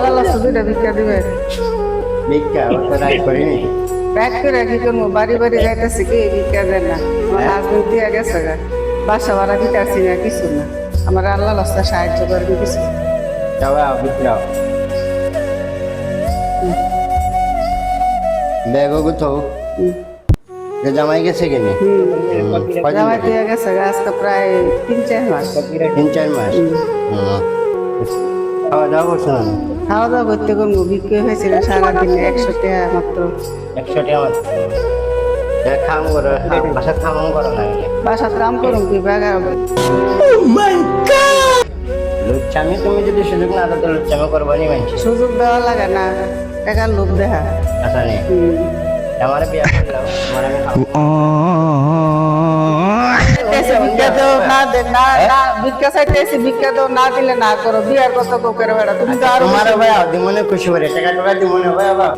আল্লাহ last দুইটা ভিক্ষা দিবে ভিক্ষা অত রাইট করিনি রাত করে কি করবো বাড়ি বাড়ি যাইতেছি কি ভিক্ষা দেন না আমার হাজবেন্ড দিয়ে গেছে গা বাসা ভাড়া দিতে আসছি না কিছু না আমার আল্লাহ লাস্ট সাহায্য করবে কিছু যাওয়া ভিক্ষা ব্যাগও কোথাও জামাই গেছে কিনে জামাই দিয়ে গেছে গা আজকে প্রায় 3-4 মাস 3-4 মাস খাওয়া দাওয়া করছো না খাওয়া দাওয়া করতে করবো বিক্রি হয়েছিল সারাদিনে 100 টাকা মাত্র 100 টাকা মাত্র খাম করো বাসা খাম করো না বাসাত কাম করুন কি বাগা লুচ্চামি তুমি যদি সুযোগ না দাও লুচ্চামি করবো নি মানছি সুযোগ দেওয়া লাগে না টাকার লোভ দেখা আচ্ছা নেই আমার বিয়া করলাম আমার আমি ভিক্ষা দাও না দে না না ভিক্ষা চাইতেছি ভিক্ষা দাও না দিলে না করো বিয়ার কত করে বেড়া তুমি তো আর তোমার ভাই আদি মনে খুশি করে টাকা টাকা দি মনে ভাই বাবা